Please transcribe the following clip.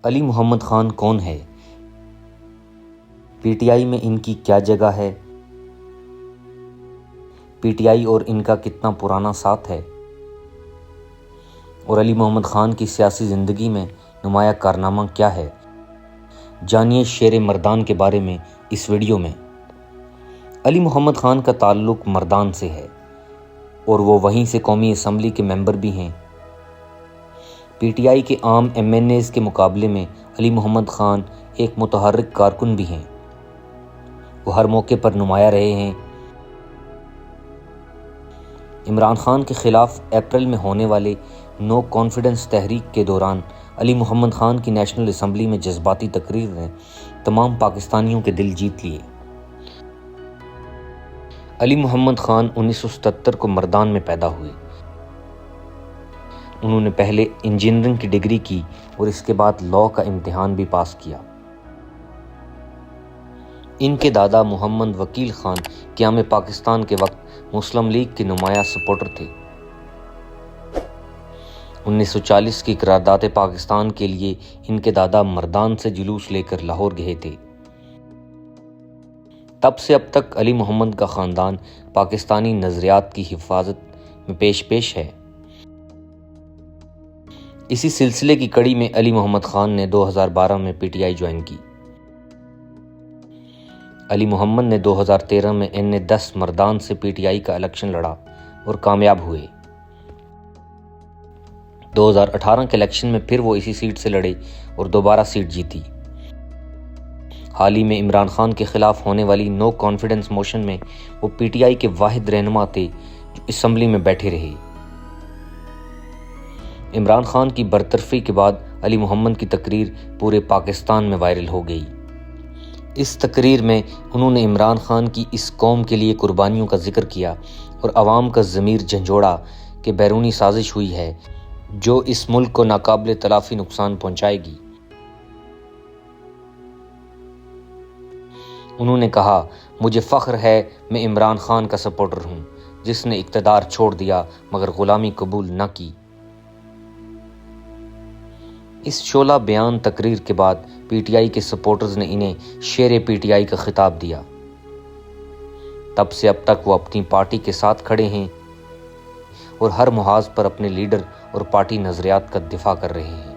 علی محمد خان کون ہے؟ P T I میں ان کی کیا جگہ ہے؟ پی ٹی آئی اور ان کا کتنا پرانا ساتھ ہے؟ اور علی محمد خان کی سیاسی زندگی میں نمایاں کارنامہ کیا ہے؟ جانیے شیر مردان کے بارے میں اس ویڈیو میں۔ علی محمد خان کا تعلق مردان سے ہے اور وہ وہیں سے قومی اسمبلی کے ممبر بھی ہیں۔ پی ٹی آئی کے عام ایم این ایز کے مقابلے میں علی محمد خان ایک متحرک کارکن بھی ہیں۔ وہ ہر موقع پر نمایاں رہے ہیں۔ عمران خان کے خلاف اپریل میں ہونے والے نو کانفیڈنس تحریک کے دوران علی محمد خان کی نیشنل اسمبلی میں جذباتی تقریر نے تمام پاکستانیوں کے دل جیت لیے۔ علی محمد خان 1977 کو مردان میں پیدا ہوئے۔ انہوں نے پہلے انجینئرنگ کی ڈگری کی اور اس کے بعد لاء کا امتحان بھی پاس کیا۔ ان کے دادا محمد وکیل خان قیام پاکستان کے وقت مسلم لیگ کے نمایاں سپورٹر تھے۔ 1940 کی قرارداد پاکستان کے لیے ان کے دادا مردان سے جلوس لے کر لاہور گئے تھے۔ تب سے اب تک علی محمد کا خاندان پاکستانی نظریات کی حفاظت میں پیش ہے۔ اسی سلسلے کی کڑی میں علی محمد خان نے 2012 میں پی ٹی آئی جوائن کی۔ علی محمد نے 2013 میں N10 مردان سے پی ٹی آئی کا الیکشن لڑا اور کامیاب ہوئے۔ 2018 کے الیکشن میں پھر وہ اسی سیٹ سے لڑے اور دوبارہ سیٹ جیتی۔ حال ہی میں عمران خان کے خلاف ہونے والی نو کانفیڈنس موشن میں وہ پی ٹی آئی کے واحد رہنما تھے جو اسمبلی میں بیٹھے رہے۔ عمران خان کی برطرفی کے بعد علی محمد کی تقریر پورے پاکستان میں وائرل ہو گئی۔ اس تقریر میں انہوں نے عمران خان کی اس قوم کے لیے قربانیوں کا ذکر کیا اور عوام کا ضمیر جھنجھوڑا کہ بیرونی سازش ہوئی ہے جو اس ملک کو ناقابل تلافی نقصان پہنچائے گی۔ انہوں نے کہا، مجھے فخر ہے میں عمران خان کا سپورٹر ہوں جس نے اقتدار چھوڑ دیا مگر غلامی قبول نہ کی۔ اس شعلہ بیان تقریر کے بعد پی ٹی آئی کے سپورٹرز نے انہیں شیر پی ٹی آئی کا خطاب دیا۔ تب سے اب تک وہ اپنی پارٹی کے ساتھ کھڑے ہیں اور ہر محاذ پر اپنے لیڈر اور پارٹی نظریات کا دفاع کر رہے ہیں۔